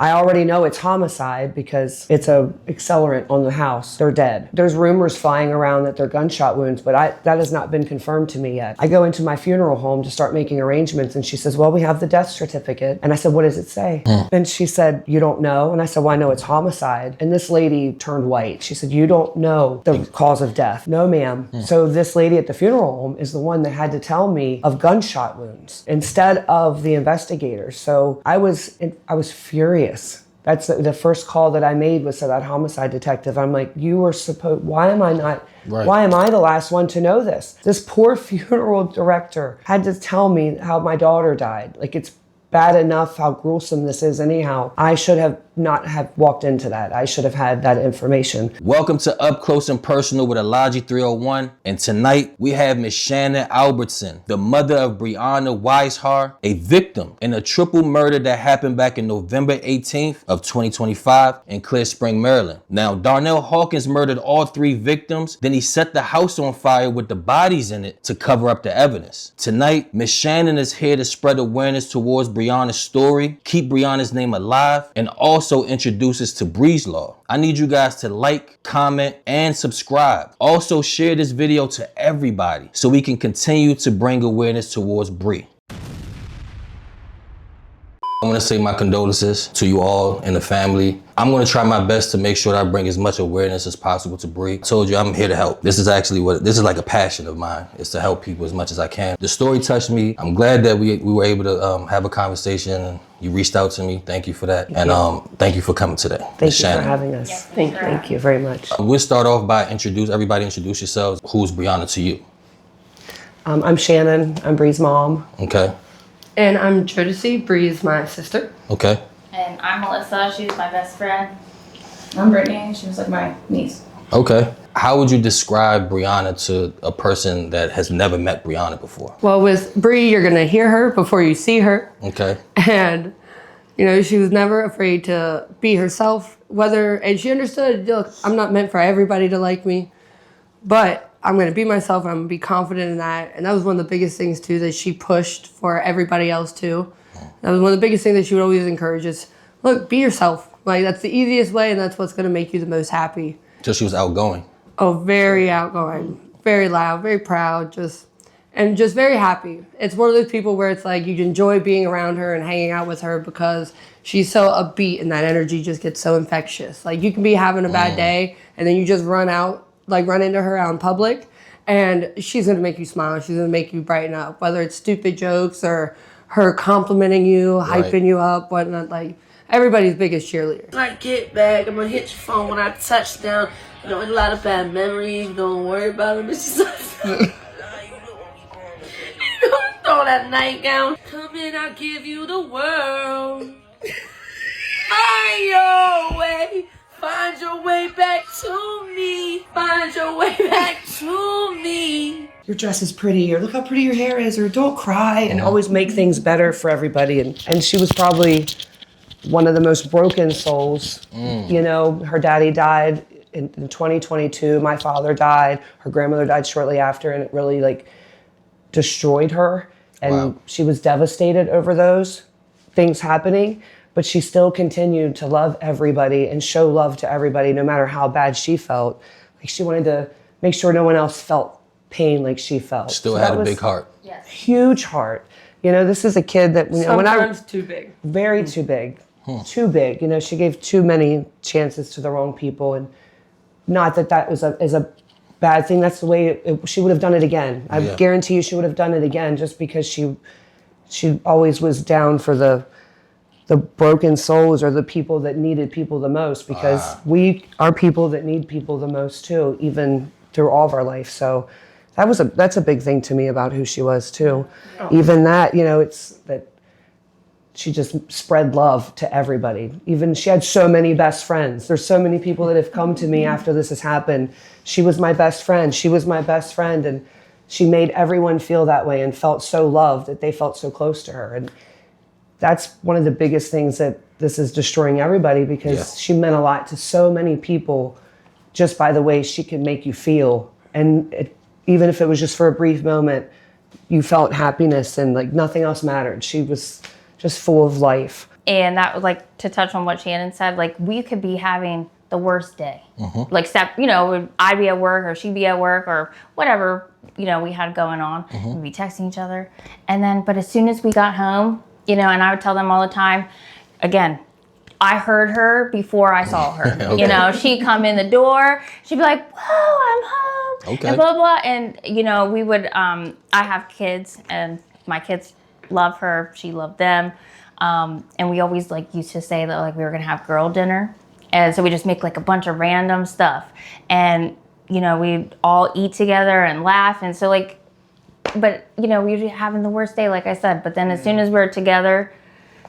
I already know it's homicide because it's a accelerant on the house. They're dead. There's rumors flying around that they're gunshot wounds, but that has not been confirmed to me yet. I go into my funeral home to start making arrangements, and she says, well, we have the death certificate. And I said, what does it say? And she said, you don't know? And I said, well, I know it's homicide. And this lady turned white. She said, you don't know the cause of death. No, ma'am. So this lady at the funeral home is the one that had to tell me of gunshot wounds instead of the investigators. So I was furious. That's the first call that I made was to that homicide detective. I'm like, you were supposed, why am I the last one to know this? This poor funeral director had to tell me how my daughter died. Like, it's bad enough how gruesome this is anyhow. I should have not have walked into that. I should have had that information. Welcome to Up Close and Personal with Elijah 301. And tonight we have Miss Shannon Albertson, the mother of Brianna Weishaar, a victim in a triple murder that happened back in November 18th of 2025 in Clear Spring, Maryland. Now, Darnell Hawkins murdered all 3 victims. Then he set the house on fire with the bodies in it to cover up the evidence. Tonight, Miss Shannon is here to spread awareness towards Brianna's story, keep Brianna's name alive, and also introduce us to Brie's Law. I need you guys to like, comment, and subscribe. Also share this video to everybody so we can continue to bring awareness towards Brie. I want to say my condolences to you all and the family. I'm going to try my best to make sure that I bring as much awareness as possible to Brie. I told you I'm here to help. This is like a passion of mine, is to help people as much as I can. The story touched me. I'm glad that we were able to have a conversation and you reached out to me. Thank you for that. Thank you for coming today. Thank you for having us. Yes, thank you very much. We'll start off by everybody introduce yourselves. Who's Brianna to you? I'm Shannon. I'm Brie's mom. Okay. And I'm Jodeci. Brie's my sister. Okay. And I'm Melissa. She's my best friend. I'm Brittany. She was like my niece. Okay. How would you describe Brianna to a person that has never met Brianna before? Well, with Brie, you're going to hear her before you see her. Okay. And, she was never afraid to be herself. And she understood, look, I'm not meant for everybody to like me, but I'm going to be myself. I'm going to be confident in that. And that was one of the biggest things, too, that she pushed for everybody else, too. That was one of the biggest things that she would always encourage is, look, be yourself. Like, that's the easiest way, and that's what's going to make you the most happy. So she was outgoing. Oh, very outgoing, very loud, very proud, just very happy. It's one of those people where it's like you enjoy being around her and hanging out with her because she's so upbeat and that energy just gets so infectious. Like, you can be having a bad day, and then you just run into her out in public, and she's going to make you smile. She's going to make you brighten up, whether it's stupid jokes or her complimenting you, hyping you up, whatnot. Like, everybody's biggest cheerleader. When I get back, I'm going to hit your phone when I touch down. A lot of bad memories. Don't worry about them. It's just like, throw that nightgown. Come in, I'll give you the world. Find your way. Find your way back to me. Find your way back to me. Your dress is pretty, or look how pretty your hair is, or don't cry, and always make things better for everybody. And she was probably one of the most broken souls. Her daddy died in 2022. My father died. Her grandmother died shortly after, and it really destroyed her. And she was devastated over those things happening. But she still continued to love everybody and show love to everybody, no matter how bad she felt. Like, she wanted to make sure no one else felt pain like she felt. Still had a big heart. Yes. Huge heart. This is a kid that Sometimes too big. Very too big. Too big. She gave too many chances to the wrong people, and not that is a bad thing. That's the way she would have done it again. I guarantee you she would have done it again, just because she always was down for the broken souls or the people that needed people the most, because we are people that need people the most too, even through all of our life. So that's a big thing to me about who she was too. Even that, it's that she just spread love to everybody. Even she had so many best friends. There's so many people that have come to me after this has happened. She was my best friend. She was my best friend. And she made everyone feel that way and felt so loved that they felt so close to her. And that's one of the biggest things that this is destroying everybody, because she meant a lot to so many people just by the way she could make you feel. And even if it was just for a brief moment, you felt happiness and nothing else mattered. She was just full of life. And that was like, to touch on what Shannon said, like we could be having the worst day. Like, you know, I'd be at work or she'd be at work or whatever, you know, we had going on. We'd be texting each other. And then, but as soon as we got home, you know, and I would tell them all the time, again, I heard her before I saw her. Okay. You know, she'd come in the door, she'd be like, whoa, I'm home. Okay. And blah, blah. And, you know, we would, I have kids and my kids love her. She loved them. And we always like used to say that like we were going to have girl dinner. And so we just make like a bunch of random stuff. And, you know, we'd all eat together and laugh. And so like, but, you know, we were having the worst day, like I said. But then as soon as we're together,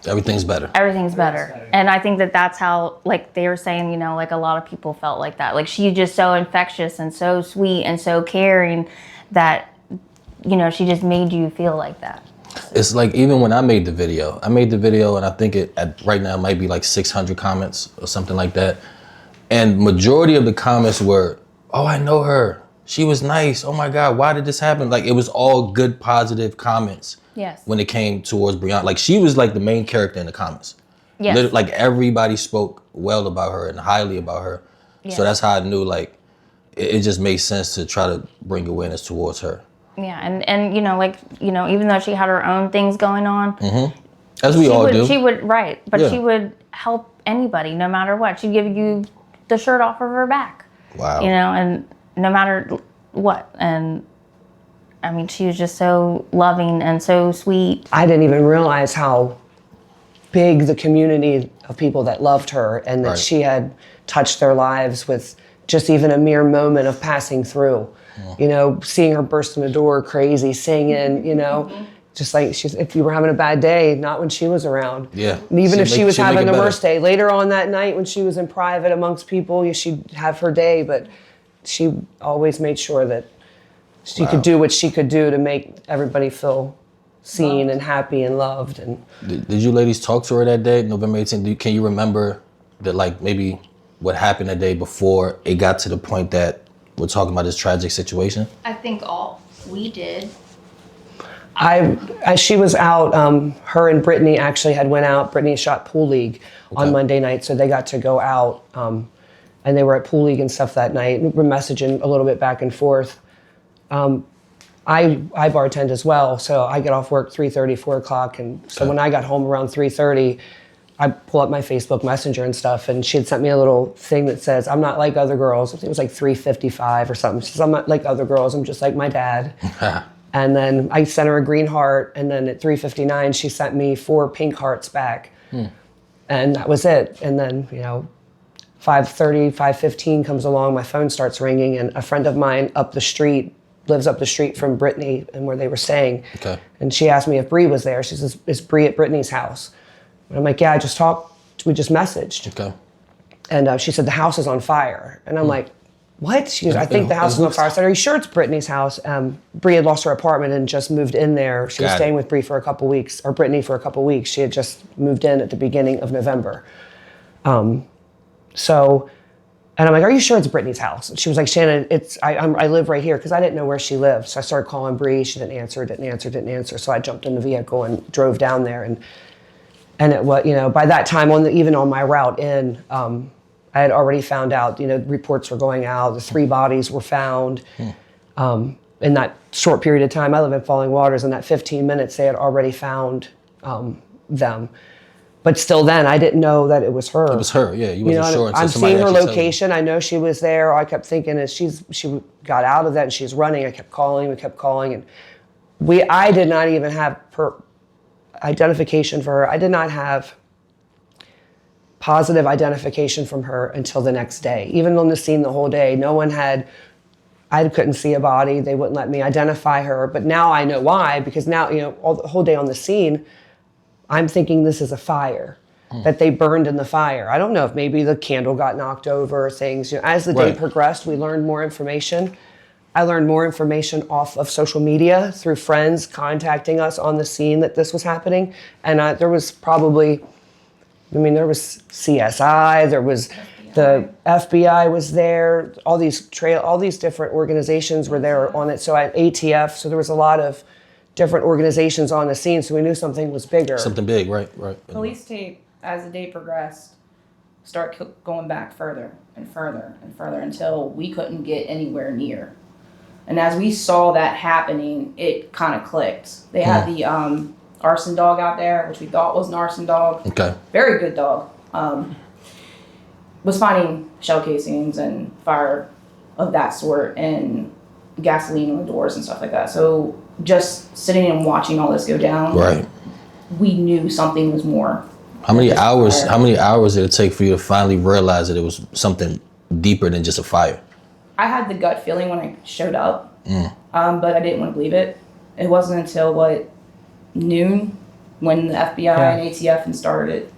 Everything's better. everything's better. And I think that that's how, like they were saying, you know, like a lot of people felt like that. Like she's just so infectious and so sweet and so caring that, you know, she just made you feel like that. It's like even when I made the video and I think right now might be like 600 comments or something like that. And majority of the comments were, oh, I know her. She was nice. Oh my God, why did this happen? Like it was all good, positive comments. Yes. When it came towards Brianna. Like she was like the main character in the comments. Yes. Like everybody spoke well about her and highly about her. Yes. So that's how I knew like it just made sense to try to bring awareness towards her. Yeah, and you know, like, you know, even though she had her own things going on, As we all do. She would, right, but Yeah. she would help anybody, no matter what. She'd give you the shirt off of her back. Wow. You know, and no matter what. And I mean, she was just so loving and so sweet. I didn't even realize how big the community of people that loved her and that Right. she had touched their lives with just even a mere moment of passing through. You know, seeing her burst in the door crazy, singing, you know, just like if you were having a bad day, not when she was around. Yeah. And even if she was she'd make having it the better. worst day, later on that night when she was in private amongst people, she'd have her day, but she always made sure that she could do what she could do to make everybody feel seen and happy and loved. And Did you ladies talk to her that day, November 18th? Can you remember that, like maybe what happened that day before it got to the point that we're talking about this tragic situation? I think all we did. as she was out, her and Brittany actually had went out. Brittany shot Pool League on Monday night, so they got to go out. And they were at Pool League and stuff that night. We're messaging a little bit back and forth. I bartend as well, so I get off work 3:30, 4 o'clock. And so when I got home around 3:30, I pull up my Facebook Messenger and stuff, and she had sent me a little thing that says, I'm not like other girls. I think it was like 3:55 or something. She says, I'm not like other girls, I'm just like my dad. And then I sent her a green heart, and then at 3:59, she sent me 4 pink hearts back. And that was it. And then, you know, 5:30, 5:15 comes along, my phone starts ringing, and a friend of mine up the street, lives up the street from Brittany and where they were staying. Okay. And she asked me if Brie was there. She says, is Brie at Brittany's house? And I'm like, yeah, we just messaged. Okay. And she said, the house is on fire. And I'm like, what? She goes, I think the house is on fire. I said, are you sure it's Brittany's house? Brie had lost her apartment and just moved in there. She was staying with Brie for a couple weeks, or Brittany for a couple weeks. She had just moved in at the beginning of November. And I'm like, are you sure it's Brittany's house? And she was like, Shannon, I live right here, because I didn't know where she lived. So I started calling Brie. She didn't answer. So I jumped in the vehicle and drove down there. And it was, you know, by that time, even on my route in, I had already found out, you know, reports were going out. The 3 bodies were found. In that short period of time, I live in Falling Waters. In that 15 minutes, they had already found them. But still then, I didn't know that it was her. It was her, yeah. You wasn't sure until I'm somebody seeing her actually location. I know she was there. I kept thinking as she got out of that and she's running, I kept calling. And I did not even have identification for her. I did not have positive identification from her until the next day. Even on the scene the whole day, I couldn't see a body. They wouldn't let me identify her. But now I know why, because now, you know, the whole day on the scene, I'm thinking this is a fire, that they burned in the fire. I don't know if maybe the candle got knocked over or things. You know, as the day progressed, we learned more information. I learned more information off of social media through friends contacting us on the scene that this was happening. And there was CSI, there was the FBI was there, all these different organizations were there on it. So at ATF, so there was a lot of different organizations on the scene, so we knew something was bigger. Something big, right? Police tape, as the day progressed, start going back further and further and further until we couldn't get anywhere near. And as we saw that happening, it kind of clicked. They had the arson dog out there, which we thought was an arson dog. Okay. Very good dog. Was finding shell casings and fire of that sort and gasoline on the doors and stuff like that. So just sitting and watching all this go down, Right. we knew something was more. How many hours did it take for you to finally realize that it was something deeper than just a fire? I had the gut feeling when I showed up, but I didn't want to believe it. It wasn't until noon when the FBI and ATF and started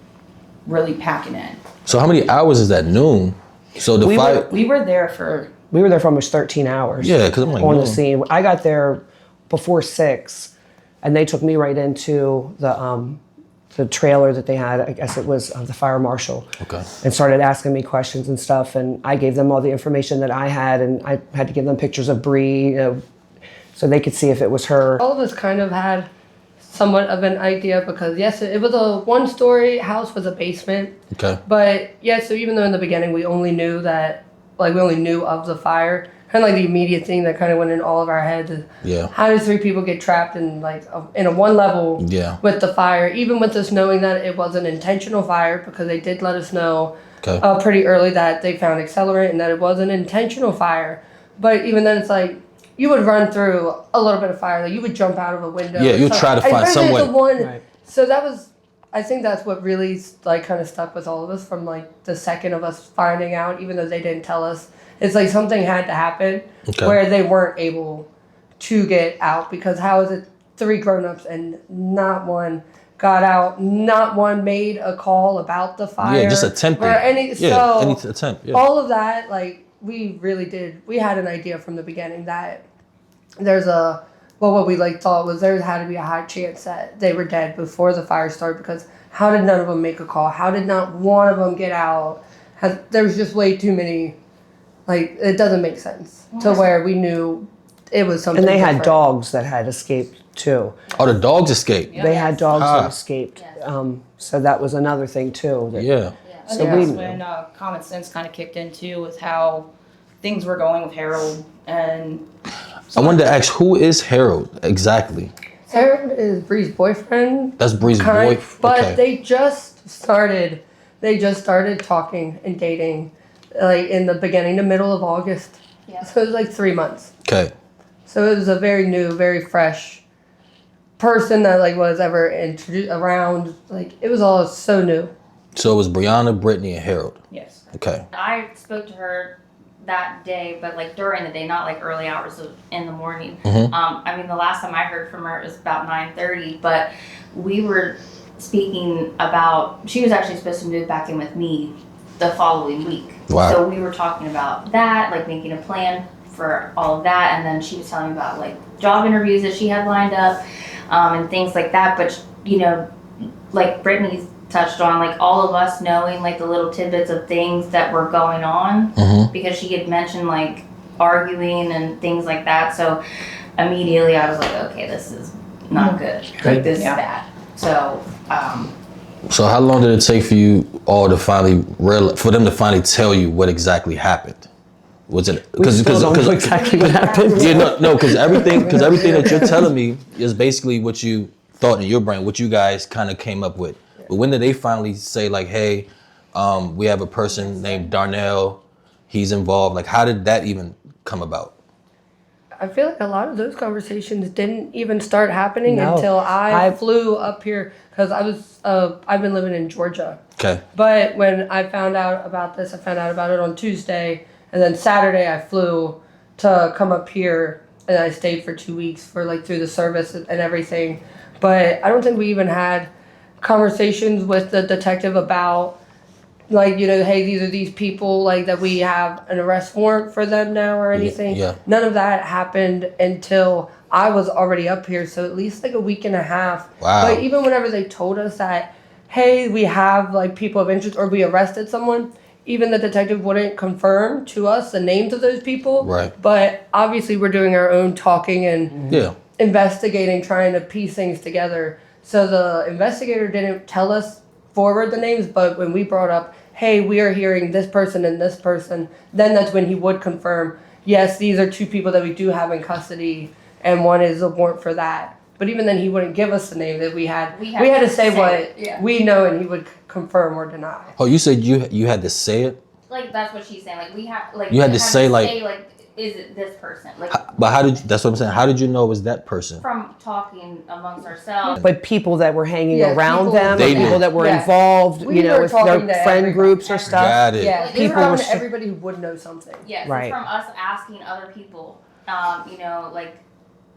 really packing in. So how many hours is that, noon? So the fire. We were there for almost 13 hours. Yeah, because I'm like, on the noon. scene. I got there before 6, and they took me right into the trailer that they had. I guess it was the fire marshal. Okay. And started asking me questions and stuff, and I gave them all the information that I had, and I had to give them pictures of Brie, so they could see if it was her. All of us kind of had somewhat of an idea because yes, it was a 1-story house with a basement. Okay. But yeah, so even though in the beginning we only knew that, we only knew of the fire, kind of the immediate thing that kind of went in all of our heads is how did 3 people get trapped in in a 1 level with the fire, even with us knowing that it was an intentional fire because they did let us know pretty early that they found accelerant and that it was an intentional fire. But even then it's you would run through a little bit of fire, you would jump out of a window. Yeah, you try to find some way. Right. So that was, I think that's what really kind of stuck with all of us from the second of us finding out, even though they didn't tell us. It's something had to happen where they weren't able to get out, because how is it 3 grown-ups and not one got out, not one made a call about the fire. Yeah, just attempting. Or any attempt. Yeah. All of that, we really did. We had an idea from the beginning that there's what we thought was there had to be a high chance that they were dead before the fire started, because how did none of them make a call? How did not one of them get out? There was just way too many. It doesn't make sense to where we knew it was something. And they had different. dogs that had escaped too. Oh, the dogs escaped. They had dogs that escaped. So that was another thing too. Yeah. And So that's we when common sense kind of kicked in too, with how things were going with Harold. And I wanted to ask, who is Harold exactly? Harold is Brie's boyfriend. That's Brie's boy. But Okay. they just started talking and dating in the beginning to middle of August. Yeah. So it was 3 months. Okay. So it was a very new, very fresh person that was ever introduced around. It was all so new. So it was Brianna, Brittany, and Harold. yes. Okay. I spoke to her that day, but during the day, not early hours in the morning. Mm-hmm. The last time I heard from her it was about 9:30, but we were speaking about, she was actually supposed to move back in with me the following week. Wow. So we were talking about that, making a plan for all of that, and then she was telling me about job interviews that she had lined up, and things like that. But Brittany touched on, all of us knowing the little tidbits of things that were going on, because she had mentioned arguing and things like that. So immediately I was okay, this is not good. This is bad. So So how long did it take for you all to for them to finally tell you what exactly happened? Was it because don't know exactly what happened? Yeah, no, because everything that you're telling me is basically what you thought in your brain, what you guys kind of came up with. But when did they finally say hey, we have a person named Darnell, he's involved? How did that even come about? I feel a lot of those conversations didn't even start happening No. until I flew up here, because I've been living in Georgia. Okay. But when I found out about this, I found out about it on Tuesday, and then Saturday I flew to come up here, and I stayed for 2 weeks for through the service and everything. But I don't think we even had conversations with the detective about hey, these are these people that we have an arrest warrant for them now or anything. Yeah. None of that happened until I was already up here, so at least a week and a half. Wow. But even whenever they told us that, hey, we have people of interest or we arrested someone, even the detective wouldn't confirm to us the names of those people. Right. But obviously we're doing our own talking and investigating, trying to piece things together. So the investigator didn't tell us forward the names, but when we brought up, hey, we are hearing this person and this person, then that's when he would confirm, yes, these are 2 people that we do have in custody, and one is a warrant for that. But even then, he wouldn't give us the name that we had. We had to say what we know, and he would confirm or deny. Oh, you said you had to say it? Like, that's what she's saying. Like, we have, like, you had to say, is it this person? Like, but how did you, that's what I'm saying. How did you know it was that person? from talking amongst ourselves. But people that were hanging around people, them, or people that were involved, We were with talking their to friend everybody. groups or stuff. Got it. Yeah, People people were were everybody who would know something. Yes, Right. it's from us asking other people, like,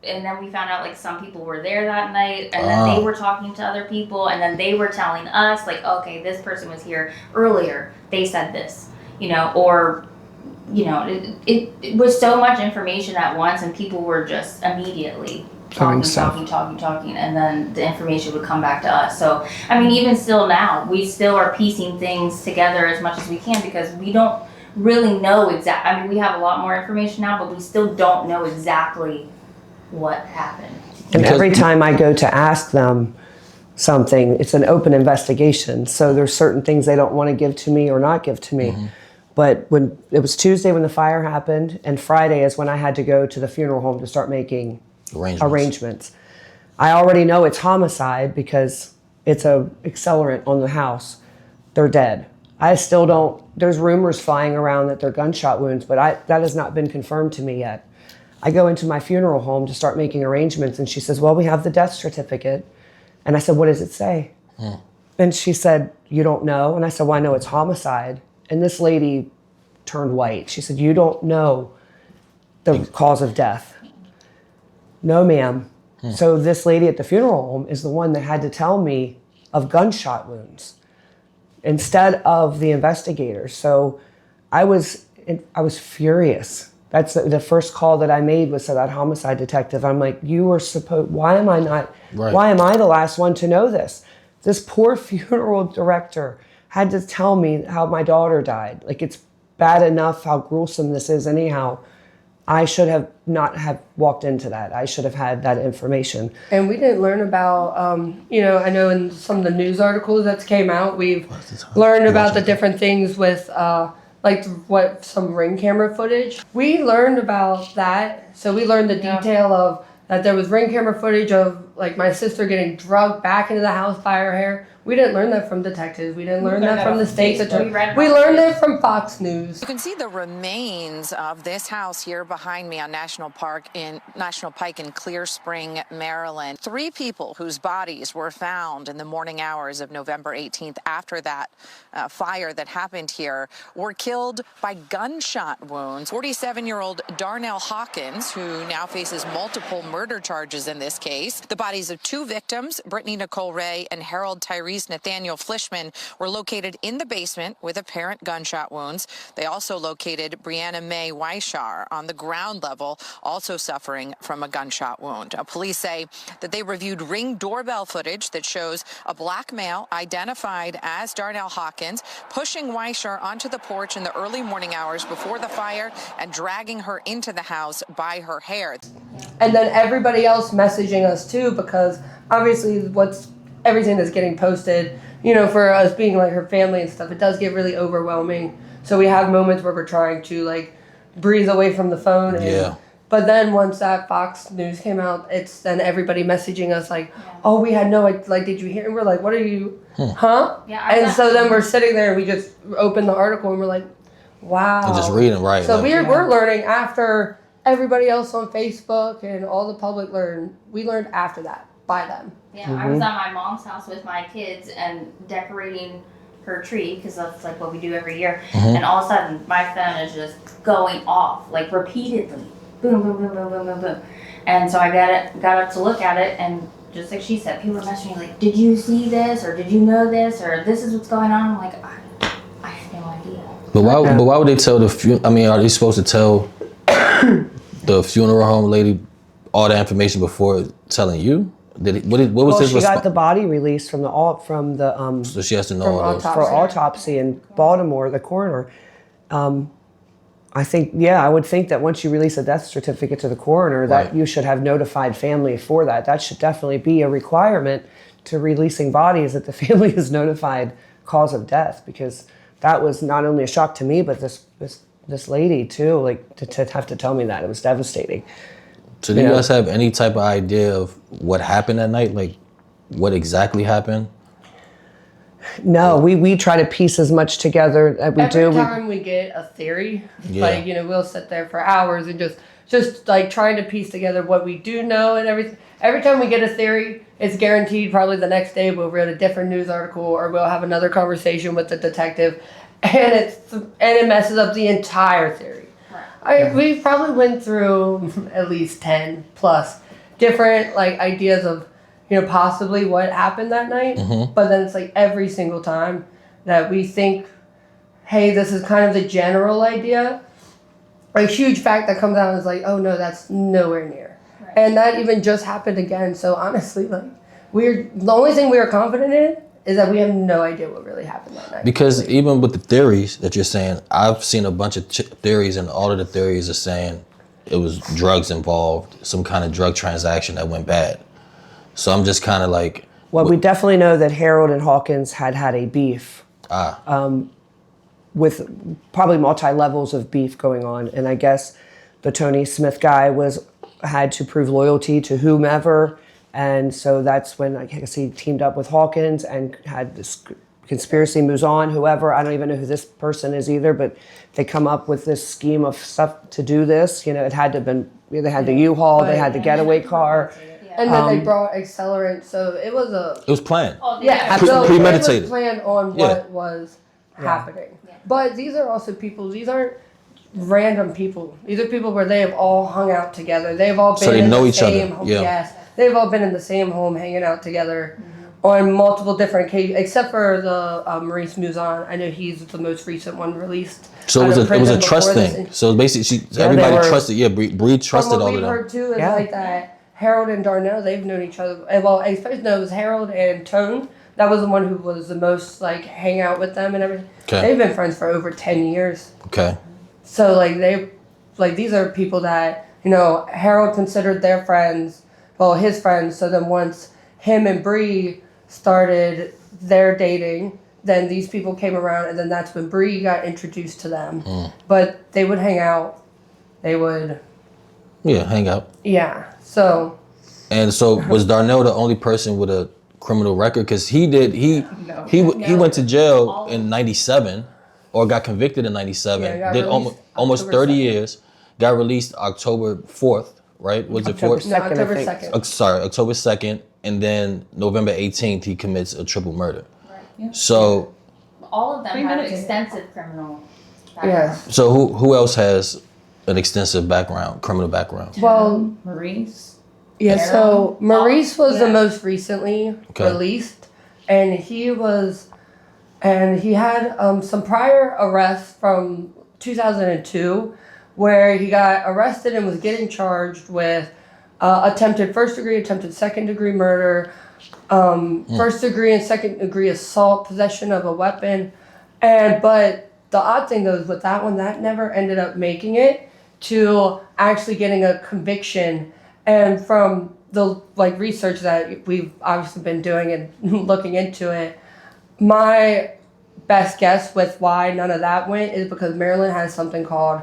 and then we found out, like, some people were there that night, and then they were talking to other people, and then they were telling us, like, okay, this person was here earlier, they said this, or, it was so much information at once, and people were just immediately talking, and then the information would come back to us. So, I mean, even still now, we still are piecing things together as much as we can, because we don't really know exactly. I mean, we have a lot more information now, but we still don't know exactly what happened. And every time I go to ask them something, it's an open investigation. So there's certain things they don't want to give to me or not give to me. But when it was Tuesday when the fire happened, and Friday is when I had to go to the funeral home to start making arrangements. I already know it's homicide because it's a accelerant on the house. They're dead. I still don't, there's rumors flying around that they're gunshot wounds, but that has not been confirmed to me yet. I go into my funeral home to start making arrangements, and she says, well, we have the death certificate. And I said, what does it say? And she said, you don't know? And I said, well, I know it's homicide. And this lady turned white. She said, you don't know the cause of death. No, ma'am. So this lady at the funeral home is the one that had to tell me of gunshot wounds instead of the investigators. So I was furious. That's the first call that I made was to that homicide detective. I'm like, you were supposed, why am I the last one to know this? This poor funeral director had to tell me how my daughter died. Like, it's bad enough how gruesome this is anyhow. I should have not have walked into that. I should have had that information. And we didn't learn about, I know in some of the news articles that came out, we've learned about the different things with, some ring camera footage. We learned about that. So we learned the detail of that there was ring camera footage of, like, my sister getting drugged back into the house by her hair. We didn't learn that from detectives. We didn't learn that from the state's attorney. We learned it from Fox News. You can see the remains of this house here behind me on National Pike in Clear Spring, Maryland. 3 people whose bodies were found in the morning hours of November 18th after that fire that happened here were killed by gunshot wounds. 47-year-old Darnell Hawkins, who now faces multiple murder charges in this case. The bodies of 2 victims, Brittany Nicole Ray and Harold Tyrese Nathaniel Flishman, were located in the basement with apparent gunshot wounds. They also located Brianna Mae Weishaar on the ground level, also suffering from a gunshot wound. Police say that they reviewed Ring doorbell footage that shows a black male identified as Darnell Hawkins pushing Weishaar onto the porch in the early morning hours before the fire and dragging her into the house by her hair. And then everybody else messaging us too, because obviously everything that's getting posted, for us being like her family and stuff, it does get really overwhelming. So we have moments where we're trying to, like, breathe away from the phone. But then once that Fox News came out, it's then everybody messaging us like, oh, we had did you hear? And we're like, what are you, huh? Yeah, and so then we're sitting there and we just open the article and we're like, wow. And just reading, right. So we're learning after everybody else on Facebook and all the public learned. We learned after that by them. Yeah, I was at my mom's house with my kids and decorating her tree, because that's like what we do every year. And all of a sudden, my phone is just going off, like, repeatedly. Boom, boom, boom, boom, boom, boom, boom. And so I got up to look at it, and just like she said, people were messaging me like, did you see this, or did you know this, or this is what's going on? I'm like, I have no idea. But why would they tell are they supposed to tell the funeral home lady all the information before telling you? What was his response? She got the body released from the so she has to know all for autopsy in Baltimore, the coroner. I think, yeah, I would think that once you release a death certificate to the coroner, that Right. you should have notified family for that. That should definitely be a requirement to releasing bodies, that the family is notified cause of death, because that was not only a shock to me, but this lady too, like to have to tell me that, it was devastating. So do you guys have any type of idea of what happened that night? Like what exactly happened? No, we try to piece as much together as we do. Every time we get a theory, Yeah. like, you know, we'll sit there for hours and just like trying to piece together what we do know and everything. Every time we get a theory, it's guaranteed probably the next day we'll read a different news article or we'll have another conversation with the detective, and it messes up the entire theory. We probably went through at least 10 plus different like ideas of, you know, possibly what happened that night. But then it's like every single time that we think, hey, this is kind of the general idea, a huge fact that comes out is like, oh no, that's nowhere near. Right. And that even just happened again. So honestly, like the only thing we are confident in is that we have no idea what really happened that night. Because even with the theories that you're saying, I've seen a bunch of theories, and all of the theories are saying it was drugs involved, some kind of drug transaction that went bad. So I'm just kind of like... Well, we definitely know that Harold and Hawkins had a beef. With probably multi-levels of beef going on. And I guess the Tony Smith guy had to prove loyalty to whomever. And so that's when I guess he teamed up with Hawkins and had this conspiracy moves on, whoever. I don't even know who this person is either, but they come up with this scheme of stuff to do this. You know, it had to have been, they had the U-Haul, they had the getaway car. And then they brought accelerant, so it was It was planned. premeditated. It was planned on what Yeah. was happening. Yeah. But these are also people, these aren't random people. These are people where they have all hung out together. They've all been in the same home. Yeah. Yes. They've all been in the same home hanging out together on multiple different occasions, except for the Maurice Mouzon. I know he's the most recent one released. So it was a trust thing. So basically everybody trusted, Brie trusted all of them. What we've heard too is like that Harold and Darnell, they've known each other. Well, I suppose it was Harold and Tone. That was the one who was the most like hang out with them and everything. Okay. They've been friends for over 10 years. Okay. So these are people that, you know, Harold considered their friends, well, his friends. So then once him and Brie started their dating, then these people came around, and then that's when Brie got introduced to them. But they would hang out. They would. Yeah, hang out. Yeah. So. And so was Darnell the only person with a criminal record? Because he went to jail in 97, or got convicted in 97. Yeah, did almost 30 years. Got released October 4th, right? Was October it 4th? No, October 2nd. Sorry, October 2nd, and then November 18th he commits a triple murder. Right. Yeah. So all of them have extensive criminal background. Yes. So who else has an extensive criminal background? Well, Maurice. yeah, so Maurice was the most recently released, and he had some prior arrests from 2002, where he got arrested and was getting charged with attempted first degree, attempted second degree murder, first degree and second degree assault, possession of a weapon, but the odd thing though is with that one, that never ended up making it to actually getting a conviction. And from the research that we've obviously been doing and looking into it, my best guess with why none of that went is because Maryland has something called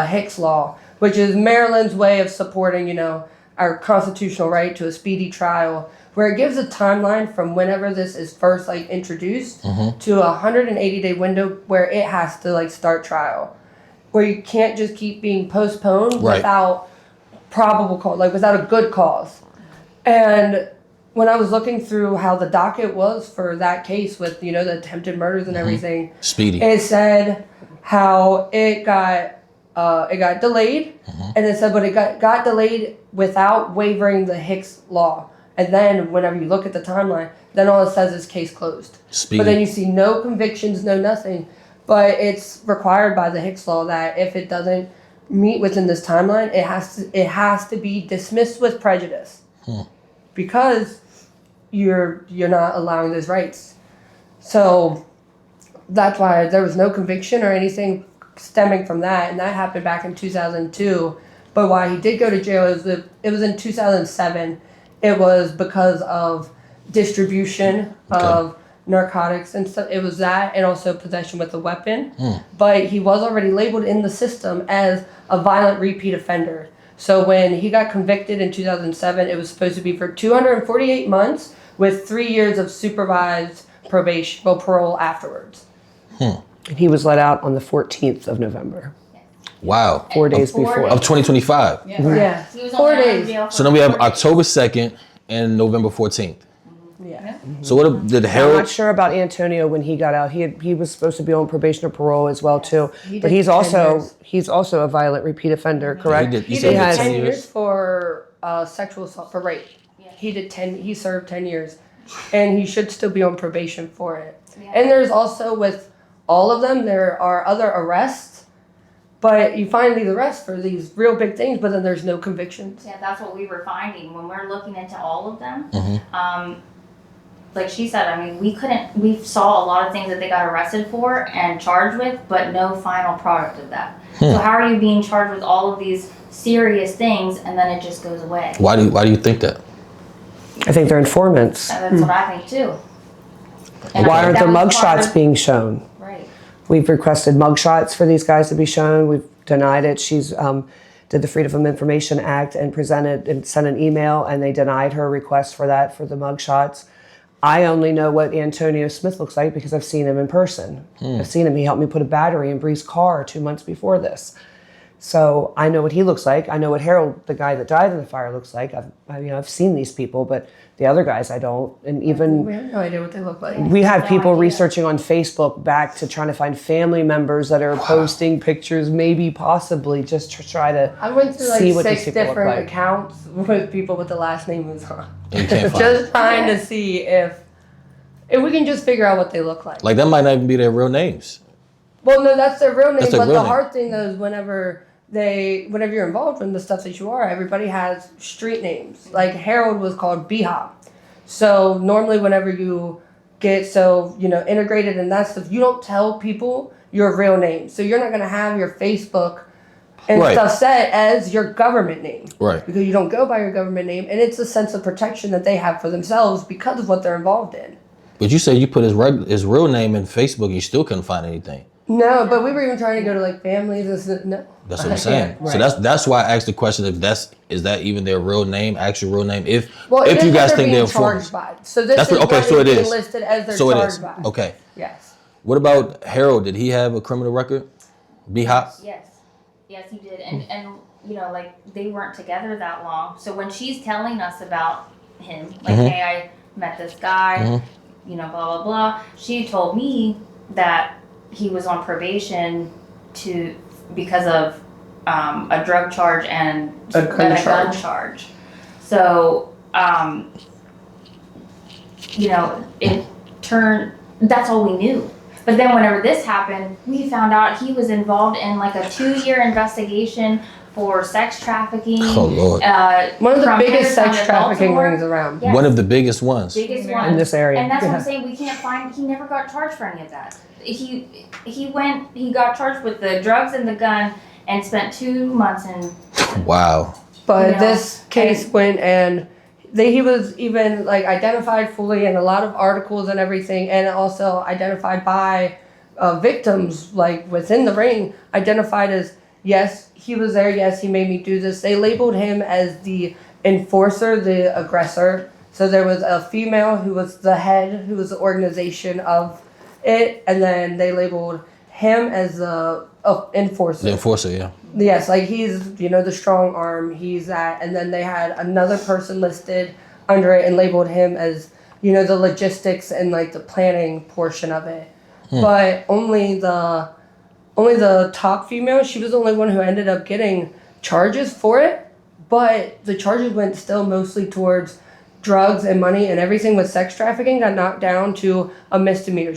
Hicks Law, which is Maryland's way of supporting, you know, our constitutional right to a speedy trial, where it gives a timeline from whenever this is first introduced to a 180-day window where it has to start trial, where you can't just keep being postponed without probable cause, without a good cause. And when I was looking through how the docket was for that case with, you know, the attempted murders and everything, speedy, it said how it got delayed, and it said, but it got delayed without waiving the Hicks Law. And then whenever you look at the timeline, then all it says is case closed. Speedy. But then you see no convictions, no nothing. But it's required by the Hicks Law that if it doesn't meet within this timeline, it has to be dismissed with prejudice, because you're not allowing those rights. So that's why there was no conviction or anything stemming from that, and that happened back in 2002. But why he did go to jail is that it was in 2007. It was because of distribution of narcotics and stuff. It was that, and also possession with a weapon. But he was already labeled in the system as a violent repeat offender. So when he got convicted in 2007, it was supposed to be for 248 months with 3 years of supervised parole afterwards. And he was let out on the 14th of November. Wow. 4 days before. Of 2025. Yeah. He was 4 only out of days. jail for So then we have 4 days. October 2nd and November 14th. Yeah. So what did I'm Harold? not sure about Antonio when he got out. He was supposed to be on probation or parole as well too. He But did he's 10 also years. he's also a violent repeat offender, correct? did- He said did he 10 did years for sexual assault, for rape. He did 10. He served 10 years, and he should still be on probation for it. And there's also, with all of them, there are other arrests, but you find these arrests for these real big things, but then there's no convictions. Yeah, that's what we were finding when we're looking into all of them. Mm-hmm. Like she said, I mean, we saw a lot of things that they got arrested for and charged with, but no final product of that. So how are you being charged with all of these serious things and then it just goes away? Why do you think that? I think they're informants. And that's what I think too. And I Why think aren't the that was part mugshots of- being shown? Right. We've requested mugshots for these guys to be shown. We've denied it. She's did the Freedom of Information Act and presented and sent an email, and they denied her request for that, for the mugshots. I only know what Antonio Smith looks like because I've seen him in person. I've seen him. He helped me put a battery in Brie's car 2 months before this. So I know what he looks like. I know what Harold, the guy that died in the fire, looks like. I've seen these people, but the other guys I don't. And even We have no idea what they look like. we have No people idea. researching on Facebook back to trying to find family members that are posting pictures, maybe possibly just to try to I went through see like what these 6 people look different like. accounts with people with the last name was on. And you can't find Just it. trying to see if we can just figure out what they look like. Like that might not even be their real names. Well, no, that's their real name. That's their But real the name. hard thing though is whenever you're involved in the stuff that you are, everybody has street names. Like Harold was called B-Hop. So normally whenever you get integrated in that stuff, you don't tell people your real name. So you're not gonna have your Facebook and Right. stuff set as your government name. Right. Because you don't go by your government name, and it's a sense of protection that they have for themselves because of what they're involved in. But you said you put his real name in Facebook and you still couldn't find anything. No, but we were even trying to go to like families and stuff. No. That's what I'm saying. Yeah, So that's why I asked the question if is that even their real name, actual real name? If Well, if it you is guys what think they're being charged informants. by. So this That's is what- okay, what so is it being is. listed as they're So it charged is. by. Okay. Yes. What about Harold? Did he have a criminal record? B-Hop? Yes. Yes, he did. And like they weren't together that long. So when she's telling us about him, like, hey, I met this guy, blah, blah, blah, she told me that he was on probation because of a drug charge and A gun gun charge. charge. So, it turned, that's all we knew. But then whenever this happened, we found out he was involved in like a 2-year investigation for sex trafficking. Oh, Lord. One of the from biggest Harrison sex to trafficking Baltimore. rings around. Yes. One of the biggest ones. Biggest in one this area. And that's what Yeah. I'm saying. We can't find. He never got charged for any of that. He got charged with the drugs and the gun and spent 2 months in. Wow. But Yeah. this case went and he was even like identified fully in a lot of articles and everything, and also identified by victims like within the ring, identified as, yes, he was there, yes, he made me do this. They labeled him as the enforcer, the aggressor. So there was a female who was the head, who was the organization of it, and then they labeled him as the enforcer. The enforcer, yeah. Yes, like he's, the strong arm, he's that. And then they had another person listed under it and labeled him as, the logistics and like the planning portion of it. But only the top female, she was the only one who ended up getting charges for it. But the charges went still mostly towards drugs and money, and everything with sex trafficking got knocked down to a misdemeanor.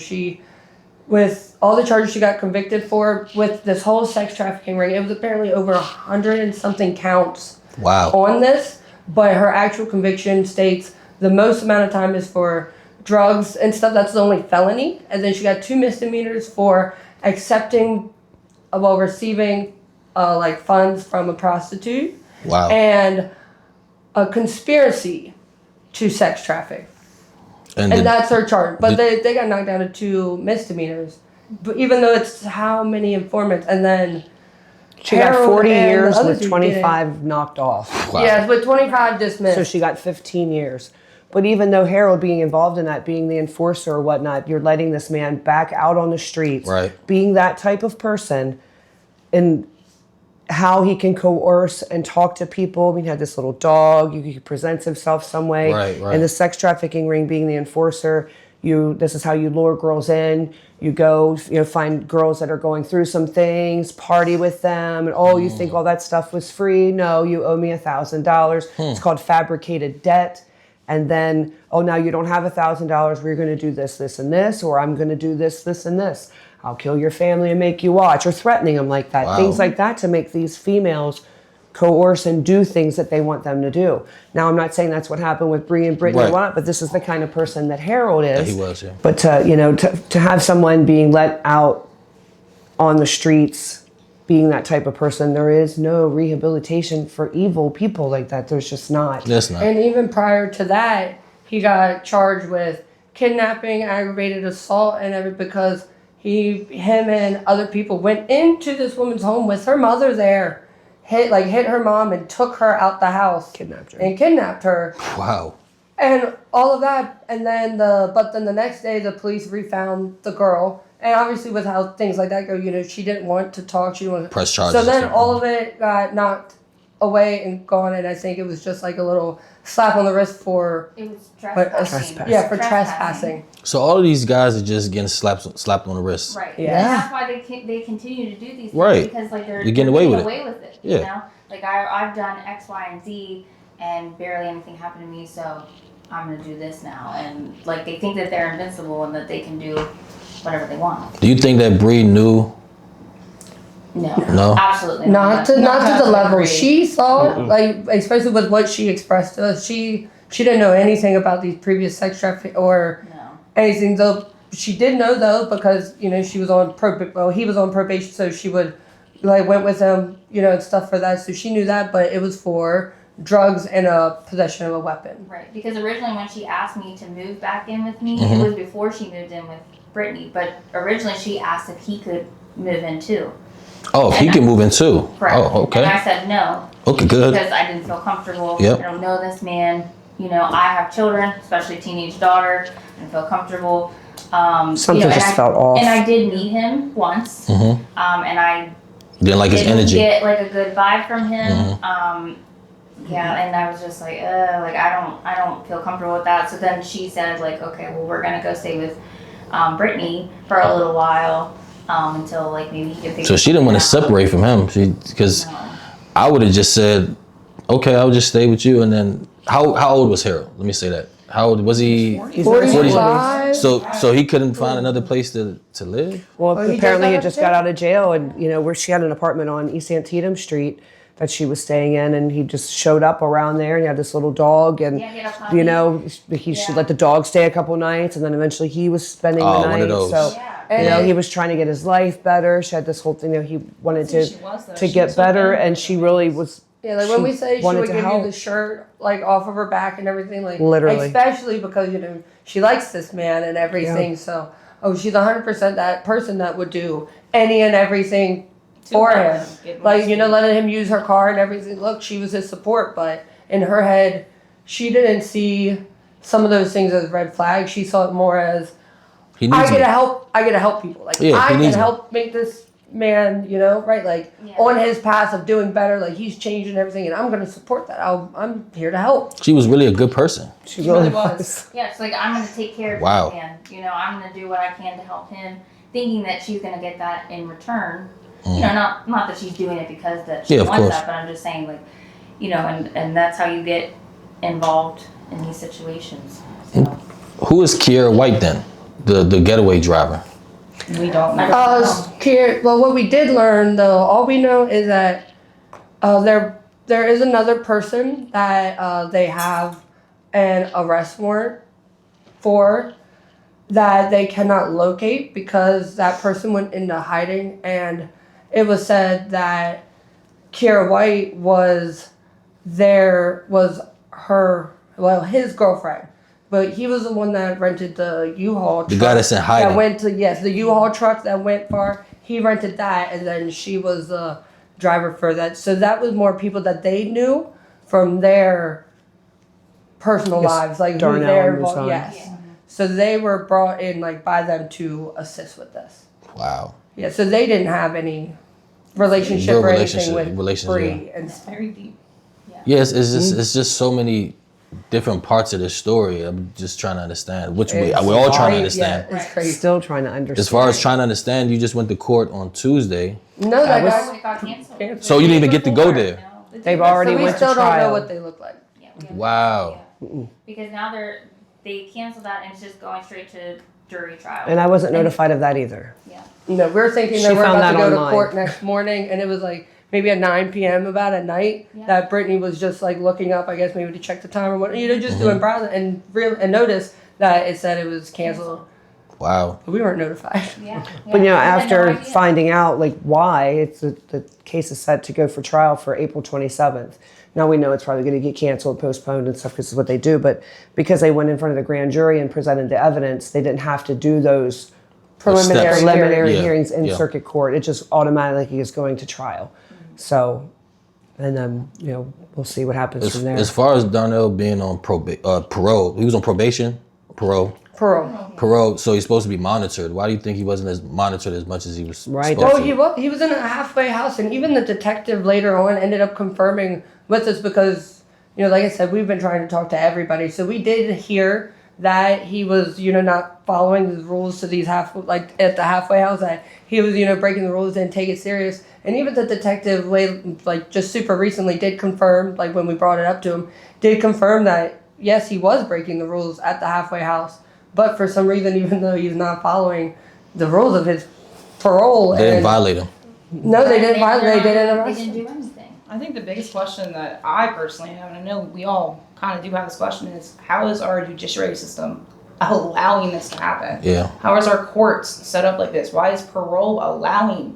With all the charges she got convicted for, with this whole sex trafficking ring, it was apparently over 100 and something counts Wow. on this, but her actual conviction states the most amount of time is for drugs and stuff. That's the only felony, and then she got 2 misdemeanors for accepting while receiving like funds from a prostitute. Wow. And a conspiracy to sex traffic. And that's her charge. But they got knocked down to 2 misdemeanors. But even though it's how many informants, and then She got 40 years with didn't. 25 knocked off. Wow. Yes, with 25 dismissed. So she got 15 years. But even though Harold being involved in that, being the enforcer or whatnot, you're letting this man back out on the streets, Right. being that type of person, and how he can coerce and talk to people. I mean, he had this little dog. He presents himself some way. Right, right. And the sex trafficking ring, being the enforcer, this is how you lure girls in. You go, find girls that are going through some things, party with them, and you think all that stuff was free. No, you owe me $1,000. It's called fabricated debt. And then, now you don't have $1,000. We're going to do this, this, and this, or I'm going to do this, this, and this. I'll kill your family and make you watch, or threatening them like that. Wow. Things like that to make these females coerce and do things that they want them to do. Now, I'm not saying that's what happened with Brie and Brittany, Right. but this is the kind of person that Harold is. He was, yeah. But to have someone being let out on the streets, being that type of person, there is no rehabilitation for evil people like that. There's just not. That's not. And even prior to that, he got charged with kidnapping, aggravated assault, and everything because him and other people went into this woman's home with her mother there, hit her mom and took her out the house, Kidnapped her. and kidnapped her, Wow. and all of that. And then the next day the police refound the girl, and obviously with how things like that go, she didn't want to talk, she didn't want to Press charges. So then all of it got knocked away and gone, and I think it was just like a little slap on the wrist for It was Trespassing. trespassing. yeah, for trespassing. So all of these guys are just getting slapped on the wrist. Right. Yeah. And that's why they continue to do these things. Right. Because You're getting away with it. You Yeah. know? Like I've done X, Y, and Z and barely anything happened to me, so I'm gonna do this now. And like they think that they're invincible and that they can do whatever they want. Do you think that Brie knew? No. Absolutely Not to the level agree. she saw, like especially with what she expressed to us. She didn't know anything about these previous sex trafficking or No. anything. Though she did know though because she was on he was on probation, so she would went with him, and stuff for that. So she knew that, but it was for drugs and a possession of a weapon. Right. Because originally when she asked me to move back in with me, it was before she moved in with Brittany. But originally she asked if he could move in too. Oh, he can move in too. Correct. Oh, okay. And I said no. Okay, good. Because I didn't feel comfortable. Yep. I don't know this man. I have children, especially a teenage daughter. I didn't feel comfortable. Something just felt off. And I did meet him once. And I Didn't like his didn't energy. get like a good vibe from him. And I was just like, I don't feel comfortable with that. So then she said, like, okay, well, we're gonna go stay with Brittany for a little while until like maybe he could figure. So she didn't want to something out. separate from him. Because No. I would have just said, okay, I'll just stay with you. And then how old was Harold? Let me say that. How old was he? 45. So he couldn't find another place to live? Well, he apparently he just just got got out out of jail, and where she had an apartment on East Antietam Street that she was staying in, and he just showed up around there, and he had this little dog, and Yeah, he had a puppy. he should Yeah. let the dog stay a couple nights, and then eventually he was spending Oh, the one night. of those. So Yeah. he was trying to get his life better. She had this whole thing, he wanted That's who she was, though. to She get was so better, good. and she really was. Yeah, like when we say she wanted would to give help. you the shirt like off of her back and everything, like Literally. especially because she likes this man and everything. So she's 100% that person that would do any and everything for him. Like letting him use her car and everything. Look, she was his support, but in her head, she didn't see some of those things as red flags. She saw it more as He needs me. I get to help people. Like Yeah, I he can needs me. help make this man, right? Like Yeah. on his path of doing better, like he's changing everything, and I'm gonna support that. I'm here to help. She was really a good person. She really really was. was. Yeah, it's like I'm gonna take care of Wow. this man. I'm gonna do what I can to help him, thinking that she's gonna get that in return. Not that she's doing it because that she Yeah, of wants course. that, but I'm just saying like, and that's how you get involved in these situations. So. Who is Kiera White then? The getaway driver. We don't know. Well, what we did learn though, all we know is that there is another person that they have an arrest warrant for that they cannot locate because that person went into hiding and it was said that Kiera White was his girlfriend. But he was the one that rented the U-Haul truck. The guy that's in hiding. That went to, the U-Haul truck that went far. He rented that, and then she was the driver for that. So that was more people that they knew from their personal lives, like Darnell who they're and involved. Musan. Yes. Yeah. So they were brought in like by them to assist with this. Wow. Yeah. So they didn't have any relationship Real or anything relationship- with Brie yeah. and It's very deep. Yes, it's just so many different parts of this story. I'm just trying to understand which way we're all trying to understand. Yeah, it's crazy. Still trying to understand. As far as trying to understand, you just went to court on Tuesday, No, that was- guy It got canceled. so you didn't even get to go there. They've already So we went still to don't know trial. what they look like. Yeah, we have- Wow. yeah. Because now they canceled that and it's just going straight to jury trial. And I wasn't notified of that either. Yeah. No, we're thinking She that we're found about to that go online. to court next morning, and it was like maybe at 9 p.m. about at night that Brittany was just like looking up, I guess maybe to check the time or what, just doing browsing and noticed that it said it was canceled. Wow. But we weren't notified. Yeah. But Yeah. after We had no idea. finding out like why, it's the case is set to go for trial for April 27th. Now we know it's probably going to get canceled, postponed, and stuff because it's what they do. But because they went in front of the grand jury and presented the evidence, they didn't have to do those preliminary Yeah. hearings in Yeah. circuit court. It just automatically is going to trial. So, and then we'll see what happens from there. As far as Darnell being on parole, he was on probation, parole. So he's supposed to be monitored. Why do you think he wasn't as monitored as much as he was Right. supposed Oh, to? he was in a halfway house, and even the detective later on ended up confirming with us because, like I said, we've been trying to talk to everybody. So we did hear that he was, not following the rules to these at the halfway house, that he was, breaking the rules, didn't take it serious. And even the detective, just super recently did confirm, when we brought it up to him, did confirm that, yes, he was breaking the rules at the halfway house. But for some reason, even though he's not following the rules of his parole, They didn't violate him. No, they didn't violate. They didn't They arrest didn't him. do anything. I think the biggest question that I personally have, and I know we all kind of do have this question, is how is our judiciary system allowing this to happen? Yeah. How is our courts set up like this? Why is parole allowing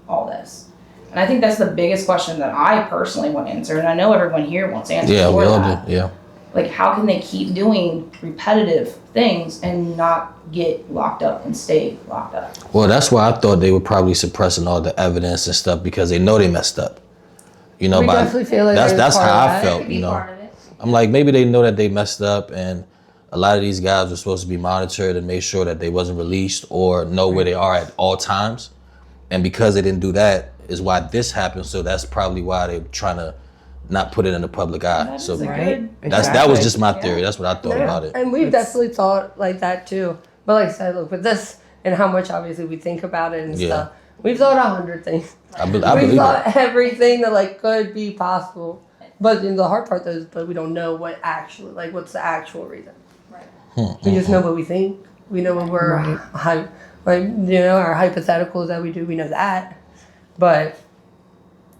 all this? And I think that's the biggest question that I personally want to answer, and I know everyone here wants answers Yeah, for we all that. do. Yeah. Like, how can they keep doing repetitive things and not get locked up and stay locked up? Well, that's why I thought they were probably suppressing all the evidence and stuff because they know they messed up. We definitely feel like that's there's part how of I that. felt. Could be part of it. I'm like, maybe they know that they messed up and a lot of these guys were supposed to be monitored and make sure that they wasn't released or know where they are at all times. And because they didn't do that is why this happened. So that's probably why they're trying to not put it in the public eye. That's So a Right. good- that was just my theory. That's what I thought about it. And we've definitely thought like that too. But like I said, look, with this and how much obviously we think about it and Yeah. stuff, we've thought 100 things. I We've believe thought it. everything that could be possible. But the hard part though is but we don't know what actually what's the actual reason. Right. We just know what we think. We know what we're our hypotheticals that we do. We know that, but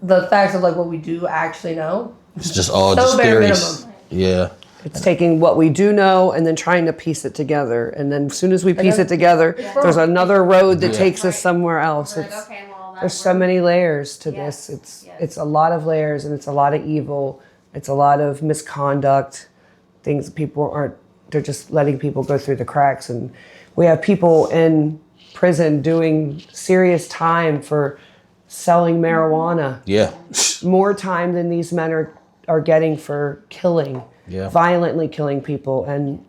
the facts of what we do actually know. It's just all So just bare theories. minimum. Yeah. It's taking what we do know and then trying to piece it together. And then as soon as we piece it together, there's another road that Yeah. takes us somewhere else. We're It's, like, okay, well, there's so many layers to Yes, this. yes. It's a lot of layers and it's a lot of evil. It's a lot of misconduct. Things that people aren't, they're just letting people go through the cracks. And we have people in prison doing serious time for selling marijuana. Yeah. More time than these men are getting for killing, Yeah. violently killing people, and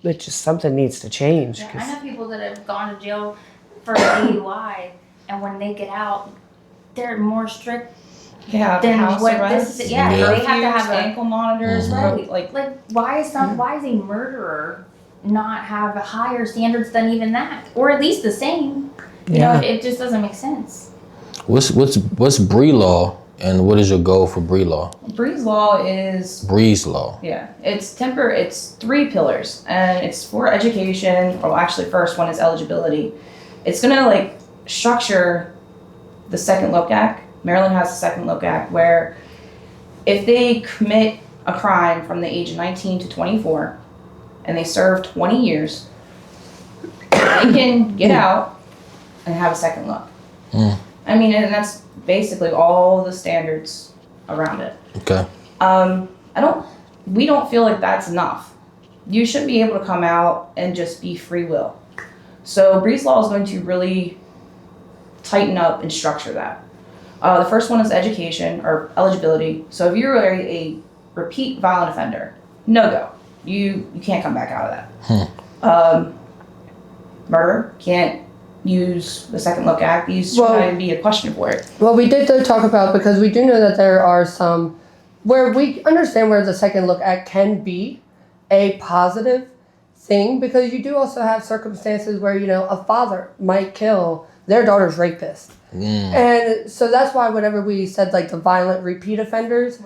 it's just something needs to change. Yeah, 'cause- I know people that have gone to jail for DUI, and when they get out, they're more strict Yeah, than house what arrest, this is. Yeah, Yeah. they have to have a ankle monitors, right. like why is a murderer not have higher standards than even that, or at least the same? You know, it just doesn't make sense. What's Brie law and what is your goal for Brie law? Bree's law is Brie's law. Yeah, it's 3 pillars, and it's for education. Well, actually, first one is eligibility. It's gonna structure the Second Look Act. Maryland has the Second Look Act where if they commit a crime from the age of 19 to 24 and they serve 20 years, they can get out and have a second look. And I mean, and that's basically all the standards around it. Okay. We don't feel like that's enough. You should be able to come out and just be free will. So Brie's law is going to really tighten up and structure that. The first one is education or eligibility. So if you're a repeat violent offender, no go. You can't come back out of that. Murder, can't use the Second Look Act. These should not even be a question for it. Well, we did talk about, because we do know that there are some where we understand where the Second Look Act can be a positive thing, because you do also have circumstances where, you know, a father might kill their daughter's rapist. And so that's why whenever we said like the violent repeat offenders,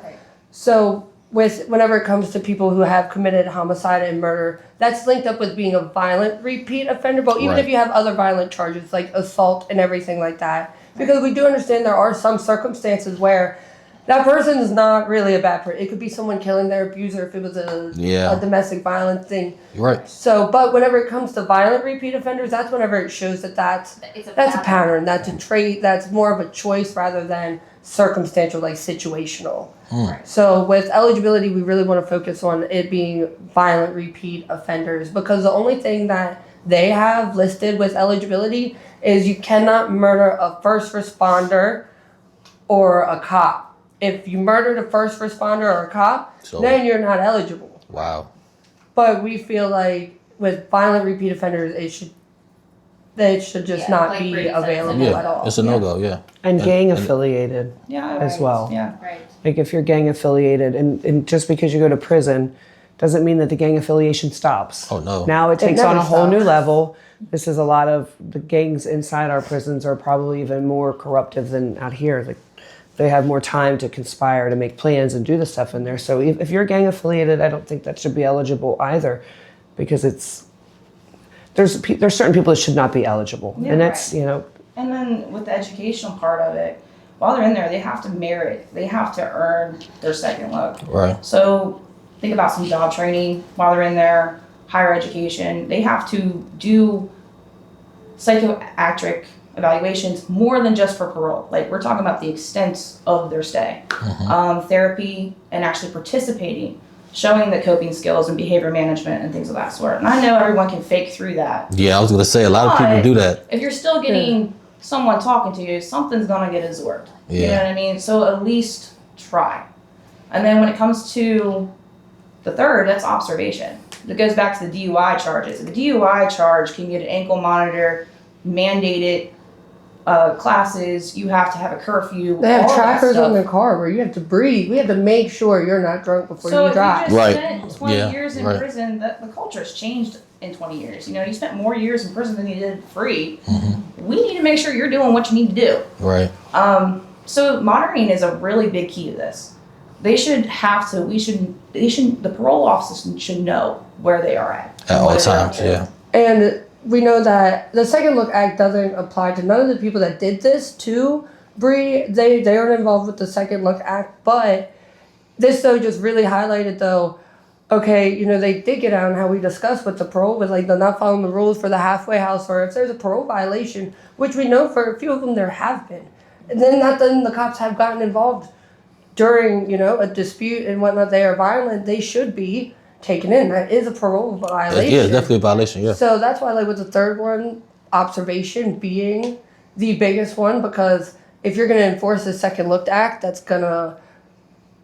so whenever it comes to people who have committed homicide and murder, that's linked up with being a violent repeat offender. But even if you have other violent charges like assault and everything like that, because we do understand there are some circumstances where that person is not really a bad person. It could be someone killing their abuser if it was a domestic violence thing. Right. So, but whenever it comes to violent repeat offenders, that's whenever it shows that that's a pattern, that's a trait, that's more of a choice rather than circumstantial, like situational. So with eligibility, we really want to focus on it being violent repeat offenders, because the only thing that they have listed with eligibility is you cannot murder a first responder or a cop. If you murdered a first responder or a cop, then you're not eligible. Wow. But we feel like with violent repeat offenders, it should just not be available at all. It's a no-go, And gang affiliated as well. Yeah. Right. Like if you're gang affiliated, and just because you go to prison doesn't mean that the gang affiliation stops. Oh, no. Now it takes on never a whole new stops. level. This is a lot of the gangs inside our prisons are probably even more corruptive than out here. Like they have more time to conspire, to make plans and do the stuff in there. So if you're gang affiliated, I don't think that should be eligible either, because there's certain people that should not be eligible, and that's you know. And then with the educational part of it, while they're in there, they have to merit. They have to earn their second look. Right. So think about some job training while they're in there, higher education. They have to do psychiatric evaluations more than just for parole. Like we're talking about the extent of their stay. Therapy and actually participating, showing the coping skills and behavior management and things of that sort. And I know everyone can fake through that. Yeah, I was going to say, a lot of people do that. If you're still getting someone talking to you, something's going to get absorbed. You know what I mean? So at least try. And then when it comes to the third, that's observation. It goes back to the DUI charges. If a DUI charge can get an ankle monitor, mandated classes, you have to have a curfew. They have all trackers that on stuff. their car where you have to breathe. We have to make sure you're not drunk before So you if drive. you just Right. spent 20 Yeah, years in right. prison, the culture's changed in 20 years. You know, you spent more years in prison than you did free. We need to make sure you're doing what you need to do. Right. So monitoring is a really big key to this. They should have to, the parole officers should know where they are at. At all where they're up times, to. yeah. And we know that the Second Look Act doesn't apply to none of the people that did this to Brie. They aren't involved with the Second Look Act, but this though just really highlighted though, okay, you know, they did get out on how we discussed with the parole, with like the not following the rules for the halfway house, or if there's a parole violation, which we know for a few of them there have been. And then the cops have gotten involved during, you know, a dispute and whatnot. They are violent, they should be taken in. That is a parole violation. Yeah, it's definitely a violation, yeah. So that's why, like, with the third one, observation being the biggest one, because if you're going to enforce the Second Look Act, that's going to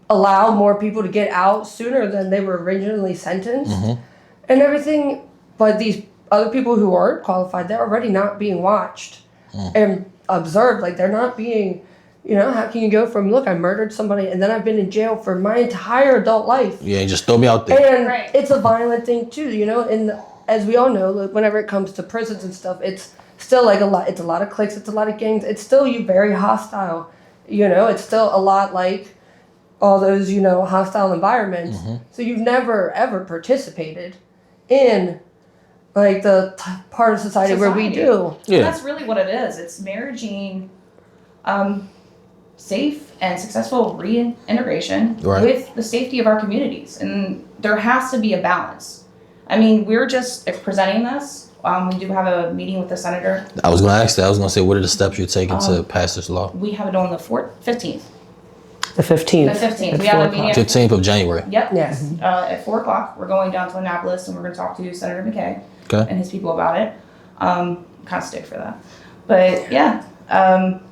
allow more people to get out sooner than they were originally sentenced and everything. But these other people who aren't qualified, they're already not being watched and observed. Like, they're not being, you know, how can you go from, look, I murdered somebody and then I've been in jail for my entire adult life. Yeah, and just throw me out there. And it's a violent thing too, you know, and as we all know, like, whenever it comes to prisons and stuff, it's still like it's a lot of cliques, it's a lot of gangs, it's still very hostile, you know, it's still a lot like all those, you know, hostile environments. So you've never ever participated in like the part of society where we do. Yeah. That's really what it is. It's marrying safe and successful reintegration with the safety of our communities. And there has to be a balance. I mean, we're just presenting this We do have a meeting with the senator. I was going to ask that. I was going to say, what are the steps you're taking to pass this law? We have it on the 15th. The 15th. The 15th. At We have 4 a meeting. o'clock. 15th of January. Yep. Yes. At 4 o'clock, we're going down to Annapolis and we're going to talk to Senator McKay Okay. and his people about it. Kind of stick for that. But yeah,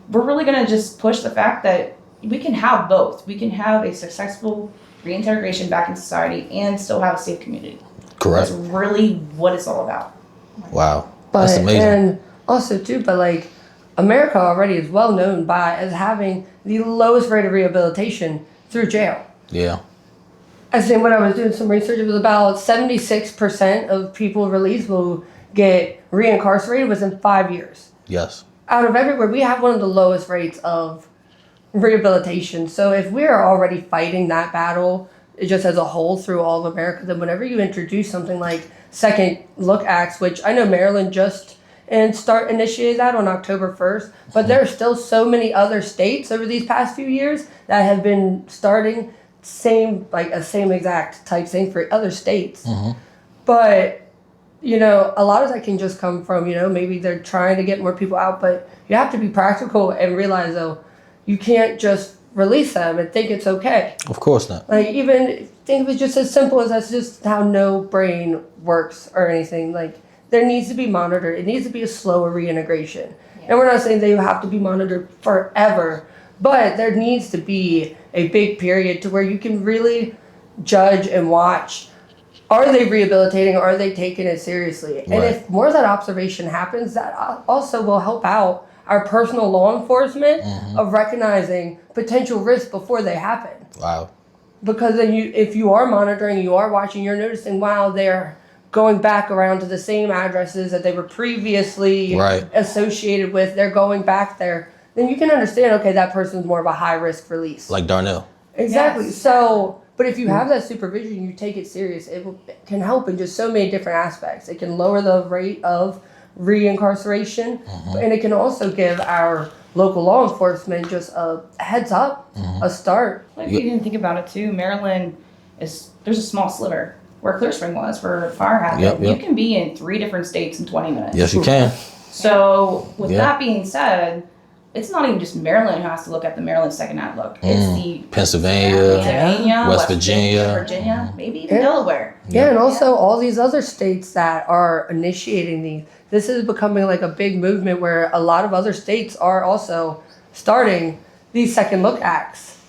we're really going to just push the fact that we can have both. We can have a successful reintegration back in society and still have a safe community. Correct. That's really what it's all about. Wow. That's amazing. And also too, but like America already is well known as having the lowest rate of rehabilitation through jail. Yeah. I think when I was doing some research, it was about 76% of people released will get reincarcerated within 5 years. Yes. Out of everywhere, we have one of the lowest rates of rehabilitation. So if we're already fighting that battle just as a whole through all of America, then whenever you introduce something like Second Look Acts, which I know Maryland just initiated that on October 1st, but there are still so many other states over these past few years that have been starting same exact type thing for other states. But a lot of that can just come from maybe they're trying to get more people out, but you have to be practical and realize though you can't just release them and think it's okay. Of course not. Like even think of it just as simple as that's just how no brain works or anything. Like there needs to be monitored. It needs to be a slower reintegration. Yeah. And we're not saying they have to be monitored forever, but there needs to be a big period to where you can really judge and watch. Are they rehabilitating? Are they taking it seriously? Right. And if more of that observation happens, that also will help out our personal law enforcement of recognizing potential risks before they happen. Wow. Because then if you are monitoring, you are watching, you're noticing, wow, they're going back around to the same addresses that they were previously associated with. They're going back there. Then you can understand, okay, that person's more of a high risk release. Like Darnell. Exactly. Yes. So, but if you have that supervision, you take it serious, it can help in just so many different aspects. It can lower the rate of reincarceration, and it can also give our local law enforcement just a heads up, a start. Like if you didn't think about it too, Maryland there's a small sliver where Clear Spring was, where fire happened. You can be in 3 different states in 20 minutes. Yes, you can. So with that being said, it's not even just Maryland who has to look at the Maryland Second Outlook. It's the Pennsylvania, West Virginia, maybe even Delaware. Yeah, and also all these other states that are initiating these. This is becoming like a big movement where a lot of other states are also starting these Second Look Acts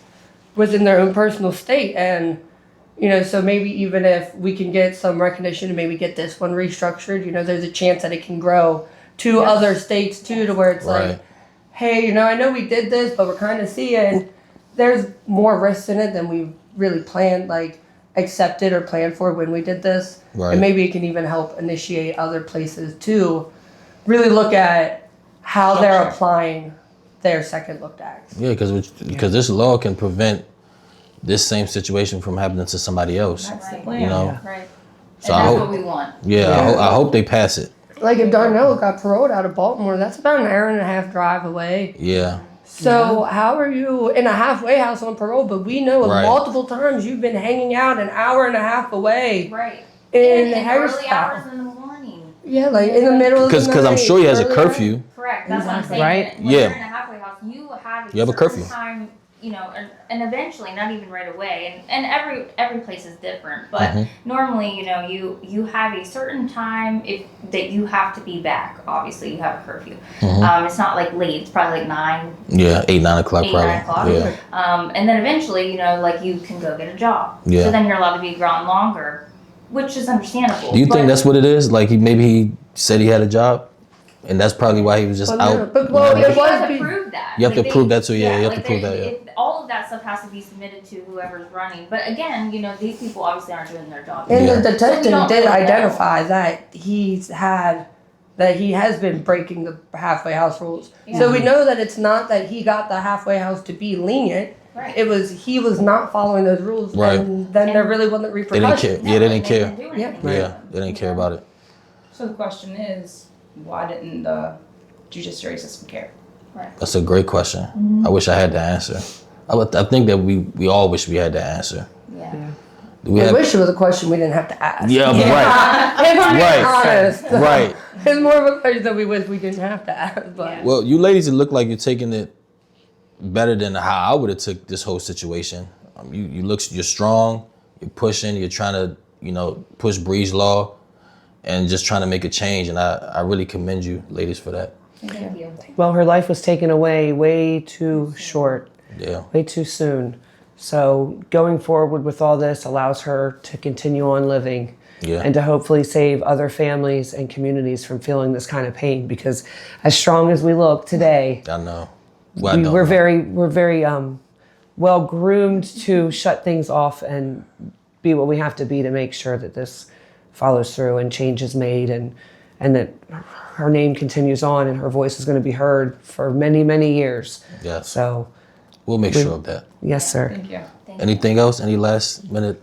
within their own personal state. And, so maybe even if we can get some recognition and maybe get this one restructured, there's a chance that it can grow to other states too, to where it's like, hey, I know we did this, but we're kind of seeing there's more risks in it than we really planned, accepted or planned for when we did this. Right. And maybe it can even help initiate other places to really look at how they're applying their Second Look Acts. Yeah, because this law can prevent this same situation from happening to somebody else. That's the plan. Right. So and that's what we want. Yeah, I hope they pass it. Like if Darnell got paroled out of Baltimore, that's about an hour and a half drive away. Yeah. So how are you in a halfway house on parole? But we know multiple times you've been hanging out an hour and a half away. Right. In early hours in the morning. Yeah, like in the middle of the night. Because I'm sure he has a curfew. Correct. That's what I'm saying. Right. When you're in a halfway house, you have a curfew. Time, and eventually, not even right away. And every place is different. But normally, you have a certain time that you have to be back. Obviously, you have a curfew. It's not like late. It's probably like 9. Yeah, 8, 9 o'clock 8, probably. 9 o'clock. Yeah. And then eventually, you can go get a job. Yeah. So then you're allowed to be gone longer, which is understandable. Do you think that's what it is? Like he said he had a job? And that's probably why he was just out. But you have to prove that. You have to prove that too. Yeah, you have to prove that. Yeah. All of that stuff has to be submitted to whoever's running. But again, these people obviously aren't doing their job. And the detective did identify that he has been breaking the halfway house rules. Yeah. So we know that it's not that he got the halfway house to be lenient. Right. It was he was not following those rules. Right. And then there really wasn't repercussions. They didn't care. They didn't care. They didn't care about it. So the question is, why didn't the judiciary system care? Right. That's a great question. I wish I had the answer. I think that we all wish we had the answer. Yeah. I wish it was a question we didn't have to ask. Yeah, right. If I'm being honest. Right. It's more of a question that we wish we didn't have to ask. But Well, you ladies, it look like you're taking it better than how I would have took this whole situation. You're strong. You're pushing. You're trying to, push Brie's law, and just trying to make a change. And I really commend you, ladies, for that. Thank you. Well, her life was taken away way too short, Yeah. way too soon. So going forward with all this allows her to continue on living. Yeah. And to hopefully save other families and communities from feeling this kind of pain. Because as strong as we look today, I know. Well, I don't we're know. very well groomed to shut things off and be what we have to be to make sure that this follows through and change is made and that her name continues on and her voice is going to be heard for many, many years. Yes. So We'll make sure of that. yes, sir. Thank you. Anything else? Any last minute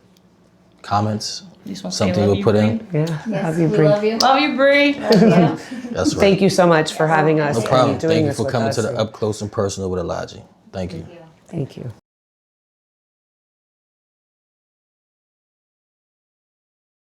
comments? Just wanna say Something love we'll you, put Brie. in? Yeah. Yes, Love you, we Brie. love you. Love you, Brie. That's right. Thank you so much for having us. No and problem. doing Thank you this for with coming us. to the Up Close and Personal with Elijah. Thank you. Thank you.